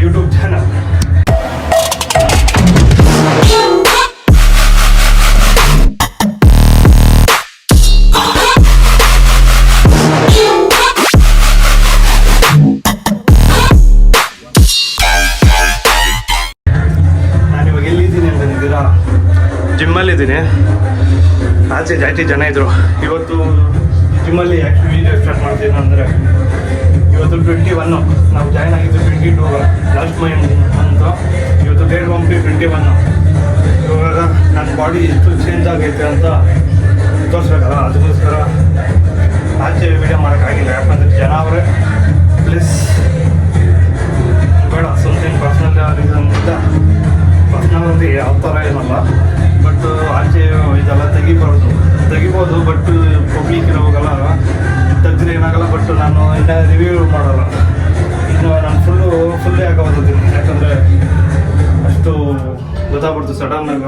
YouTube channel. ನಾನಿವಾಗ ಎಲ್ಲಿದ್ದೀನಿ ಅಂತಂದಿದ್ದೀರಾ? ಜಿಮ್ಮಲ್ಲಿದ್ದೀನಿ. ಆಚೆ ಜಾಸ್ತಿ ಜನ ಇದ್ರು. ಇವತ್ತು ಜಿಮ್ಮಲ್ಲಿ ಆ್ಯಕ್ಚುಲಿ ಸ್ಟಾರ್ಟ್ ಮಾಡ್ತೀನಿ ಅಂದರೆ ಇವತ್ತು 21. ನಾವು ಜಾಯ್ನ್ ಆಗಿದ್ದು 22 ಲಾಸ್ಟ್ ಮಂತ್ ಅಂತ. ಇವತ್ತು ಡೇಟ್ ಕಂಪ್ಲೀಟ್ 21. ಇವಾಗ ನನ್ನ ಬಾಡಿ ಎಷ್ಟು ಚೇಂಜ್ ಆಗೈತೆ ಅಂತ ತೋರಿಸ್ಬೇಕಲ್ಲ, ಅದಕ್ಕೋಸ್ಕರ ಆಚೆ ವೀಡಿಯೋ ಮಾಡೋಕ್ಕಾಗಿಲ್ಲ. ಯಾಕಂದರೆ ಜನ ಅವರೇ ಪ್ಲಸ್ ಬೇಡ ಸಮಥಿಂಗ್ ಪರ್ಸ್ನಲ್ ರೀಸನ್ನಿಂದ. ಪರ್ಸ್ನಲ್ ಅಂತ ಯಾವ ಥರ ಏನಲ್ಲ, ಬಟ್ ಆಚೆ ಇದೆಲ್ಲ ತೆಗಿಬೋದು ಬಟ್ ಪಬ್ಲಿಕ್ ಇರೋವಾಗಲ್ಲ ತೆಗೆದ್ರೆ ಏನಾಗಲ್ಲ. ಬಟ್ ನಾನು ಇನ್ನು ರಿವ್ಯೂ ಮಾಡಲ್ಲ. ಇನ್ನು ನಾನು ಫುಲ್ಲೇ ಆಗೋದಿದ್ದೀನಿ. ಯಾಕಂದರೆ ಅಷ್ಟು ಗೊತ್ತಾಗ್ಬಿಡ್ತು ಸಡನ್ನಾಗ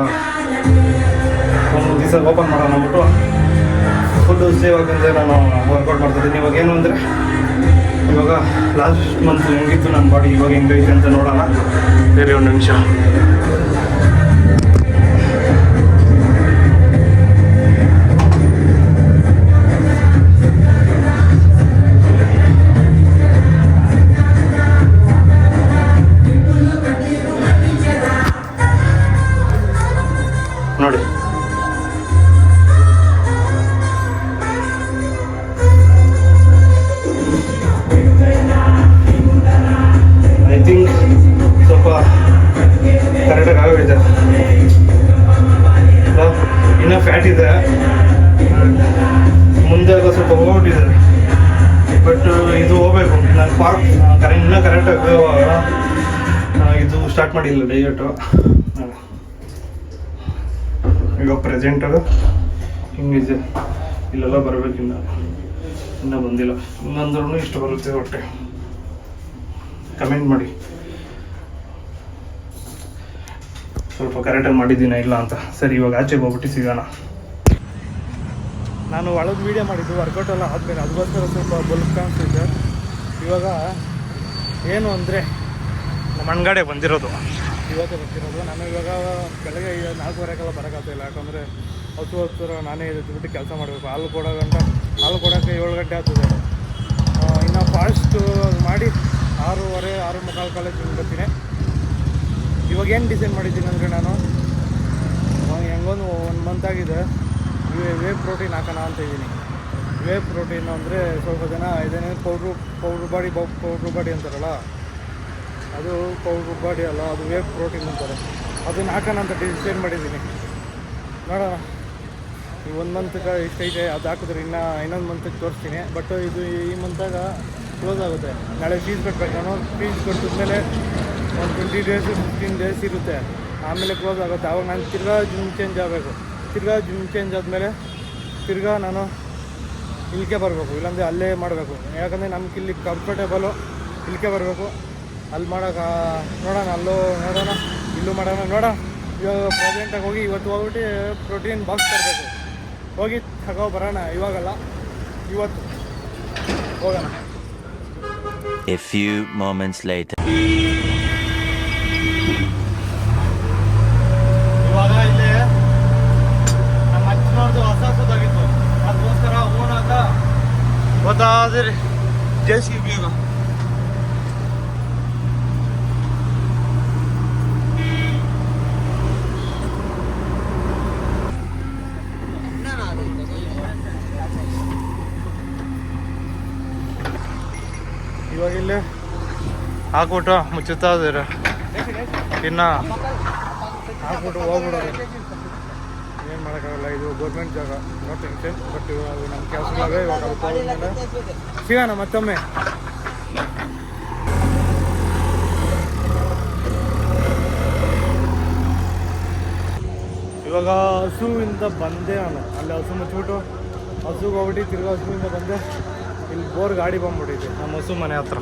ಒಂದು ದಿವಸ ಓಪನ್ ಮಾಡೋಣ ಅಂದ್ಬಿಟ್ಟು ಫುಲ್ಲು ಸೇವ್ ಆಗಂದರೆ ನಾನು ವರ್ಕೌಟ್ ಮಾಡ್ತಿದ್ದೀನಿ. ಇವಾಗ ಏನು ಅಂದರೆ ಇವಾಗ ಲಾಸ್ಟ್ ಮಂತ್ ಹೆಂಗಿತ್ತು ನನ್ನ ಬಾಡಿ, ಇವಾಗ ಹೆಂಗೈತೆ ಅಂತ ನೋಡೋಣ. ಬೇರೆ ಒಂದು ನಿಮಿಷ. ನೋಡಿ ಐ ಥಿಂಕ್ ಸ್ವಲ್ಪ ಕರೆಕ್ಟಾಗಿ ಆಗೋಗಿದೆ. ಇನ್ನೂ ಫ್ಯಾಟ್ ಇದೆ, ಮುಂದೆ ಸ್ವಲ್ಪ ಹೋಗ್ಬಿಟ್ಟಿದೆ. ಬಟ್ ಇದು ಹೋಗ್ಬೇಕು. ನಾನು ಇನ್ನೂ ಕರೆಕ್ಟಾಗಿ ಇದು ಸ್ಟಾರ್ಟ್ ಮಾಡಿಲ್ಲ ಡಯಟು. ಈಗ ಪ್ರೆಸೆಂಟಾಗ ಹಿಂಗಿದೆ, ಇಲ್ಲೆಲ್ಲ ಬರಬೇಕಿನ್ನ ಇನ್ನೂ ಬಂದಿಲ್ಲ. ಇನ್ನಂದ್ರೂ ಇಷ್ಟು ಬರುತ್ತೆ ಹೊಟ್ಟೆ. ಕಮೆಂಟ್ ಮಾಡಿ ಸ್ವಲ್ಪ ಕರೆಕ್ಟಾಗಿ ಮಾಡಿದ್ದೀನ ಇಲ್ಲ ಅಂತ. ಸರಿ, ಇವಾಗ ಆಚೆಗೆ ಹೋಗ್ಬಿಟ್ಟು ಸಿಗೋಣ. ನಾನು ಒಳಗೆ ವೀಡಿಯೋ ಮಾಡಿದ್ದು ವರ್ಕೌಟ್ ಎಲ್ಲ ಆದಮೇಲೆ, ಅದಕ್ಕೋಸ್ಕರ ಸ್ವಲ್ಪ ಬಲ್ಕ್ ಕಾಣಿಸ್ತಿದ್ದೆ. ಇವಾಗ ಏನು ಅಂದರೆ ನಮ್ಮ ಅಣ್ಗಡೆ ಬಂದಿರೋದು, ಇವತ್ತೇ ಬರ್ತಿರೋದು. ನಾನು ಇವಾಗ ಬೆಳಗ್ಗೆ 4:30 ಬರೋಕ್ಕಾಗ್ತಿಲ್ಲ. ಯಾಕಂದರೆ ಹತ್ತು ನಾನೇ ಬಿಟ್ಟು ಕೆಲಸ ಮಾಡಬೇಕು. ಹಾಲು ಕೊಡೋಕ್ಕೆ 7 ಗಂಟೆ ಆಗ್ತದೆ. ಇನ್ನು ಫಾಸ್ಟು ಮಾಡಿ 6:30 ಕಾಲೇಜ್ ಬರ್ತೀನಿ. ಇವಾಗ ಏನು ಡಿಸೈಡ್ ಮಾಡಿದ್ದೀನಿ ಅಂದರೆ, ನಾನು ಹೆಂಗೊಂದು 1 ಮಂತ್ ಆಗಿದೆ ವೇ ಪ್ರೋಟೀನ್ ಹಾಕೋಣ ಅಂತ ಇದ್ದೀನಿ. ವೇ ಪ್ರೋಟೀನ್ ಅಂದರೆ ಸ್ವಲ್ಪ ಜನ ಇದೇನೇ ಪೌಡ್ರ್ ಬಾಡಿ ಅಂತಾರಲ್ಲ, ಅದು ಪೌಡ್ರ್ ಬಾಡಿ ಅಲ್ಲ, ಅದು ವೇ ಪ್ರೋಟೀನ್ ಅಂತಾರೆ. ಅದನ್ನು ಹಾಕೋಣ ಅಂತ ಡಿಸೈಡ್ ಮಾಡಿದ್ದೀನಿ. ನೋಡೋಣ, ಈ 1 ಮಂತ್ಗೆ ಇಷ್ಟೈತೆ. ಅದು ಹಾಕಿದ್ರೆ ಇನ್ನೊಂದು ಮಂತಿಗೆ ತೋರಿಸ್ತೀನಿ. ಬಟ್ ಇದು ಈ ಮಂತಾಗ ಕ್ಲೋಸ್ ಆಗುತ್ತೆ. ನಾಳೆ ಫೀಸ್ ಕಟ್ಟಬೇಕು. ನಾನು ಫೀಸ್ ಕಟ್ಟಿದ್ಮೇಲೆ ಒಂದು 20 days 15 days ಇರುತ್ತೆ. ಆಮೇಲೆ ಕ್ಲೋಸ್ ಆಗುತ್ತೆ. ಆವಾಗ ನಾನು ತಿರ್ಗಾ ಜಿಮ್ ಚೇಂಜ್ ಆಗಬೇಕು. ತಿರ್ಗಾ ಜಿಮ್ ಚೇಂಜ್ ಆದಮೇಲೆ ತಿರ್ಗಾ ನಾನು ಇಲ್ಲಿಗೆ ಬರಬೇಕು, ಇಲ್ಲಾಂದರೆ ಅಲ್ಲೇ ಮಾಡಬೇಕು. ಯಾಕಂದರೆ ನಮ್ಗೆ ಇಲ್ಲಿ ಕಂಫರ್ಟೇಬಲು, ಇಲ್ಲಿಗೆ ಬರಬೇಕು. ಅಲ್ಲಿ ಮಾಡೋಕೆ ನೋಡೋಣ, ಇಲ್ಲೂ ಮಾಡೋಣ ನೋಡೋಣ. ಇವಾಗ ಪ್ರೆಸೆಂಟಾಗಿ ಹೋಗಿ ಇವತ್ತು ಹೋಗ್ಬಿಟ್ಟು ಪ್ರೋಟೀನ್ ಬಾಕ್ಸ್ ತರಬೇಕು. ಹೋಗಿ ತಗೋ ಬರೋಣ. ಇವಾಗಲ್ಲ, ಇವತ್ತು ಹೋಗೋಣ. A few moments later. ಇವಾಗ ಇಲ್ಲಿ ನಮ್ಮ ಅಜ್ಜನವ್ರದ್ದು ಹೊಸದಾಗಿತ್ತು, ಅದಕ್ಕೋಸ್ಕರ ಓನಾಗ ಗೊತ್ತಾದ್ರಿ JCB. ಇವಾಗ ಇಲ್ಲಿ ಹಾಕ್ಬಿಟ್ಟು ಮುಚ್ಚುತ್ತಾ ಇದ್ದೀರ, ಇನ್ನು ಹಾಕ್ಬಿಟ್ಟು ಹೋಗ್ಬಿಡೋದು. ಏನು ಮಾಡೋಕ್ಕಾಗಲ್ಲ, ಇದು ಗೌರ್ಮೆಂಟ್ ಜಾಗ, ನೋ ಟೆನ್ಷನ್. ಬಟ್ ಇವಾಗ ನಮ್ಮ ಕೆಲಸಗಳಾಗ ಇವಾಗ ಹೋದ್ಮೇಲೆ ಸಿಗೋಣ ಮತ್ತೊಮ್ಮೆ. ಇವಾಗ ಹಸುವಿಂದ ಬಂದೆ ನಾನು. ಅಲ್ಲಿ ಹಸು ಮುಚ್ಚಿಬಿಟ್ಟು ಹಸುಗೆ ಹೋಗ್ಬಿಟ್ಟು ತಿರ್ಗಿ ಹಸುವಿಂದ ಬಂದೆ. ಇಲ್ಲಿ ಬೋರ್ ಗಾಡಿ ಬಂದ್ಬಿಟ್ಟಿದೆ ನಮ್ಮ ಹಸು ಮನೆ ಹತ್ರ.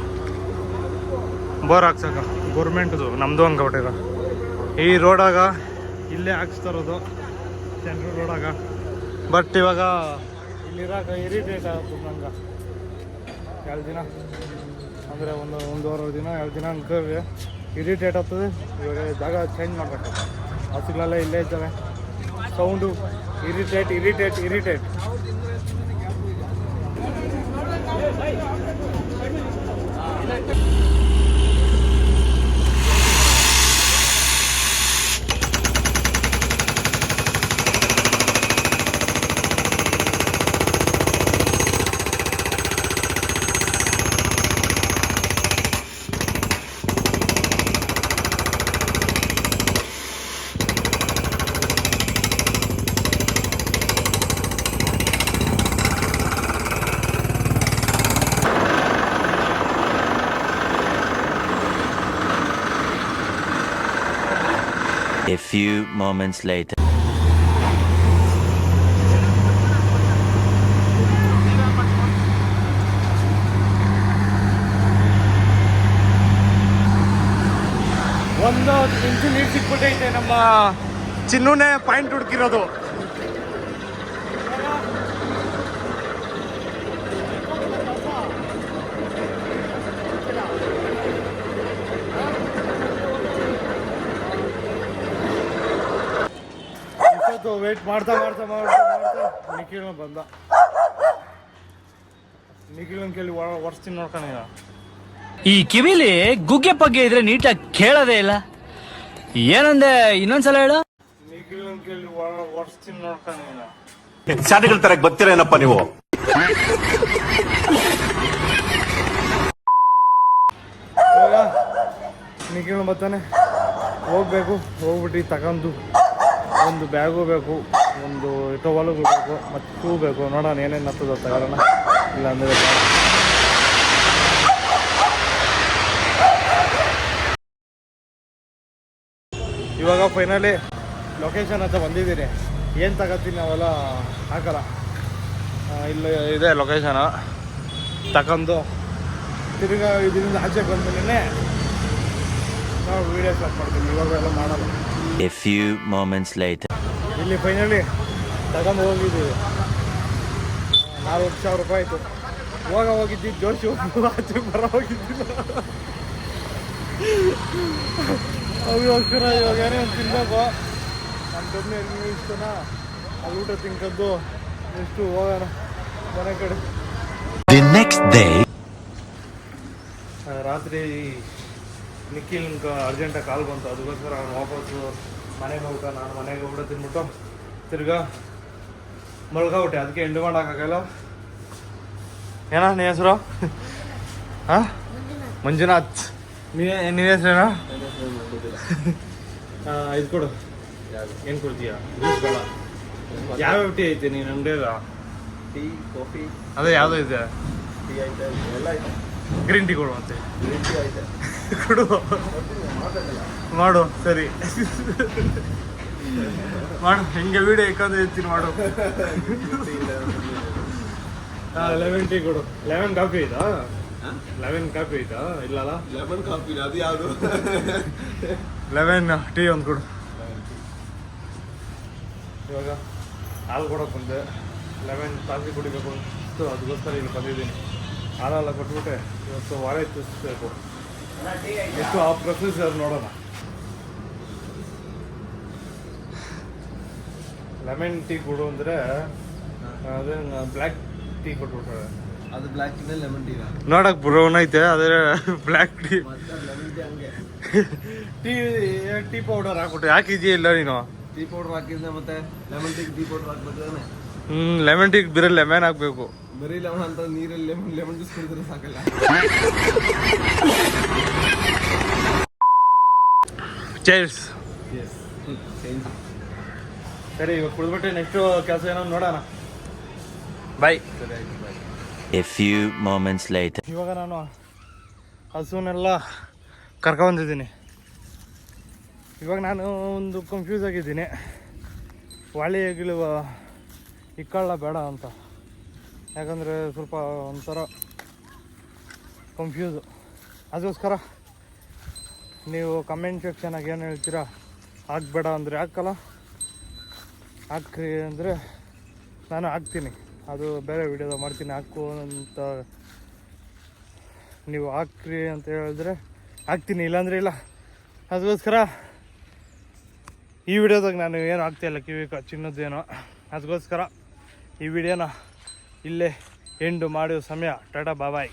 ಬೋರ್ ಹಾಕ್ಸಕ ಗೌರ್ಮೆಂಟ್ದು, ನಮ್ಮದು ಹಂಗೆ ಈ ರೋಡಾಗ ಇಲ್ಲೇ ಹಾಕ್ಸ್ತಾರೋದು, ಸೆಂಟ್ರಲ್ ರೋಡಾಗ. ಬಟ್ ಇವಾಗ ಇಲ್ಲಿರಾಕ ಇರಿಟೇಟ್ ಆಗುತ್ತೆ ನಂಗೆ. 2 ದಿನ ಅಂದರೆ ಒಂದೂವರೆ ದಿನ 2 ದಿನ ಅನ್ಕೋವಿ. ಇರಿಟೇಟ್ ಆಗ್ತದೆ. ಇವಾಗ ಜಾಗ ಚೇಂಜ್ ಮಾಡಬೇಕು. ಹಸುಗಳೆಲ್ಲ ಇಲ್ಲೇ ಇದ್ದಾವೆ. Sound irritate. A few moments later. ಒಂದು ಇಂಚು ನೀರು ಸಿಕ್ಬಿಟ್ಟೈತೆ. ನಮ್ಮ ಚಿನ್ನುನೇ ಪಾಯಿಂಟ್ ಹುಡುಕಿರೋದು. ವೇಟ್ ಮಾಡ್ತಾ ನಿಖಿಲ್ ಬಂದ. ನಿಖಿಲ್ ಕೇಳಿ ವರ್ಷತೀನಿ ನೋಡ್ತಾನೆ. ಈ ಕಿವಿಲಿ ಗುಗ್ಗೆ ಪಗ್ಗೆ ಇದ್ರೆ ನೀಟಾಗಿ ಕೇಳೋದೇ ಇಲ್ಲ. ಏನಂದೆ ಇನ್ನೊಂದ್ಸಲ ಹೇಳು. ನಿಖಿಲ್ ಕೇಳಿ ವರ್ಷತೀನಿ ನೋಡ್ತಾನೆ. ಶಾಲೆಗಳ ತರ ಗೊತ್ತಿರೇನಪ್ಪ ನೀವು. ನಿಖಿಲ್ ಬರ್ತಾನೆ. ಹೋಗ್ಬಿಟ್ಟು ತಗೊಂಡು ಒಂದು ಬ್ಯಾಗು ಬೇಕು, ಒಂದು ಟವಲ್ಗೂ ಬೇಕು, ಮತ್ತು ಶೂ ಬೇಕು. ನೋಡೋಣ ಏನೇನು ಹತ್ತದ ತಗೊಳ್ಳೋಣ. ಇಲ್ಲ ಅಂದರೆ ಇವಾಗ ಫೈನಲಿ ಲೊಕೇಶನ್ ಹತ್ರ ಬಂದಿದ್ದೀನಿ. ಏನು ತಗೋತೀನಿ ನಾವೆಲ್ಲ ಹಾಕಲ್ಲ. ಇಲ್ಲ ಇದೆ ಲೊಕೇಶನು. ತಗೊಂಡು ತಿರ್ಗಾ ಇದರಿಂದ ಆಚೆ ಬಂದ್ಮೇಲೆ ನಾವು ವೀಡಿಯೋ ಸ್ಟಾರ್ಟ್ ಮಾಡ್ತೀವಿ. ಇವಾಗ ಎಲ್ಲ ಮಾಡಲ್ಲ. A few moments later. ಇಲ್ಲಿ ಫೈನಲಿ ತಗೊಂಡು ಹೋಗಿದ್ದೀವಿ. 4,000 ರೂಪಾಯಿ ಆಯಿತು. ಹೋಗಿದ್ದಿದ್ದು ಜೋಶು, ಆಚೆ ಬರೋ ಹೋಗಿದ್ದಿಲ್ಲ. ಅವಿಗೋಸ್ಕರ ಇವಾಗ ಏನೇ ಒಂದು ತಿನ್ಬೇಕು. ನಮ್ಮ ಕಮ್ಮಿ ನೀವು ಇಷ್ಟನ ಅಲ್ಲಿ ಊಟ ತಿನ್ಕೊಂಡು ಎಷ್ಟು ಹೋಗೋಣ ಮನೆ ಕಡೆ. The next day. ರಾತ್ರಿ ನಿಖಿಲ್ ಅರ್ಜೆಂಟಾಗಿ ಕಾಲ್ ಬಂತು. ಅದಕ್ಕೋಸ್ಕರ ಅವ್ನು ವಾಪಸ್ಸು ಮನೆಗೆ ಹೋಗ್ತಾ. ನಾನು ಮನೆಗೆ ಊಟ ತಿನ್ಬಿಟ್ಟು ತಿರ್ಗಾ ಮಲ್ಗೋಬಿಟ್ಟೆ. ಅದಕ್ಕೆ ಎಂಡು ಮಾಡೋಕ್ಕಾಗಲ್ಲ. ಏನೋ ನಿನ್ನ ಹೆಸರು? ಹಾಂ, ಮಂಜುನಾಥ್. ನಿನ್ನ ಹೆಸರೇನಾ? ಇದು ಕೊಡು. ಏನು ಕೊಡ್ತೀಯ? ಜ್ಯೂಸ್ ಬೇಡ. ಯಾವ್ಯಾವ ಟೀ ಐತೆ ನೀನು ಅಂಗಡಿಯಾಗ? ಟೀ, ಕಾಫಿ, ಅದೇ ಯಾವುದೋ ಇದೆ. ಟೀ ಐತೆ, ಎಲ್ಲ ಐತೆ. ಗ್ರೀನ್ ಟೀ ಕೊಡು. ಮತ್ತೆ ಗ್ರೀನ್ ಟೀ ಐತೆ. ಕೊಡು. ಮಾಡು. ಸರಿ ಮಾಡು. ಹೆಂಗೆ ವೀಡಿಯೋ ಇಕ್ಕೊಂಡು ಇರ್ತೀನಿ ಮಾಡು. 11 ಟೀ ಕೊಡು. 11 ಕಾಫಿ ಆಯ್ತಾ? 11 ಕಾಫಿ ಆಯ್ತಾ? ಇಲ್ಲಲ್ಲ, ಲೆಮನ್ ಕಾಫಿ ಅದು ಯಾವುದು? 11 ಟೀ ಒಂದು ಕೊಡು. ಇವಾಗ ಹಾಲು ಕೊಡೋಕೆ ಬಂದೆ. 11 ಕಾಫಿ ಕುಡಿಬೇಕು ಅನಿಸ್ತು. ಅದಕ್ಕೋಸ್ಕರ ಇಲ್ಲಿ ಬಂದಿದ್ದೀನಿ. ಹಾಲೆಲ್ಲ ಕೊಟ್ಬಿಟ್ಟೆ. ಇವತ್ತು ವಾರ ತುರಿಸ್ಬೇಕು. ಎಷ್ಟು ಆ ಪ್ರೊಸೀಜರ್ ನೋಡೋಣ. 11 ಟೀ ಕೊಡು ಅಂದರೆ ಅದೇ ಬ್ಲ್ಯಾಕ್ ಟೀ ಕೊಟ್ಬಿಟ್ರೆ. ಅದು ಬ್ಲ್ಯಾಕ್ ಟೀ ಲೆಮನ್ ಟೀ ನೋಡಕ್ ಬ್ರೌನ್ ಐತೆ, ಅದೇ ಬ್ಲ್ಯಾಕ್ ಟೀ. ಲೆಮನ್ ಟೀ ಹಂಗೆ. ಟೀ ಪೌಡರ್ ಹಾಕ್ಬಿಟ್ಟು ಹಾಕಿದ್ಯಾ ಇಲ್ಲ ನೀನು? ಟೀ ಪೌಡರ್ ಹಾಕಿದ್ರೆ ಮತ್ತೆ ಲೆಮನ್ ಟೀ ಟೀ ಪೌಡರ್ ಹಾಕ್ಬೇಕಾದ್ರೆ ಲೆಮನ್ ಟೀಗೆ ಬರೀ ಲೆಮನ್ ಹಾಕ್ಬೇಕು. ಬರೀ ಲೆಮನ್ ಅಂತ ನೀರಲ್ಲಿ ಲೆಮನ್ ಜ್ಯೂಸ್ ಕುಡಿದ್ರೆ ಸಾಕಲ್ಲ. ಚೇರ್ಸ್. ಸರಿ, ಇವಾಗ ಕುಡಿದ್ಬಿಟ್ಟೆ ನೆಕ್ಸ್ಟ್ ಕೆಲಸ ಏನೋ ನೋಡೋಣ. ಬಾಯ್. A few moments later. ಇವಾಗ ನಾನು ಹಸುನೆಲ್ಲ ಕರ್ಕೊಂಬಂದಿದ್ದೀನಿ. ಇವಾಗ ನಾನು ಒಂದು ಕನ್ಫ್ಯೂಸ್ ಆಗಿದ್ದೀನಿ. ಹೊಳೆ ಗಿಳುವ ಇಕ್ಕಳ್ಳ ಬೇಡ ಅಂತ. ಯಾಕಂದರೆ ಸ್ವಲ್ಪ ಒಂಥರ ಕನ್ಫ್ಯೂಸು. ಅದಕ್ಕೋಸ್ಕರ ನೀವು ಕಮೆಂಟ್ ಸೆಕ್ಷನಾಗಿ ಏನು ಹೇಳ್ತೀರಾ? ಹಾಕಬೇಡ ಅಂದರೆ ಹಾಕಲ್ಲ, ಹಾಕ್ರಿ ಅಂದರೆ ನಾನು ಹಾಕ್ತೀನಿ. ಅದು ಬೇರೆ ವಿಡಿಯೋದಾಗ ಮಾಡ್ತೀನಿ. ಹಾಕು ಅಂತ ನೀವು ಹಾಕ್ರಿ ಅಂತ ಹೇಳಿದ್ರೆ ಹಾಕ್ತೀನಿ, ಇಲ್ಲಾಂದರೆ ಇಲ್ಲ. ಅದಕ್ಕೋಸ್ಕರ ಈ ವಿಡಿಯೋದಾಗ ನಾನು ಏನು ಆಗ್ತಾಯಿಲ್ಲ ಕಿವಿ ಚಿನ್ನದ್ದೇನೋ. ಅದಕ್ಕೋಸ್ಕರ ಈ ವಿಡಿಯೋನ ಇಲ್ಲೇ ಎಂಡು ಮಾಡೋ ಸಮಯ. ಟಾಟಾ ಬಾಯ್.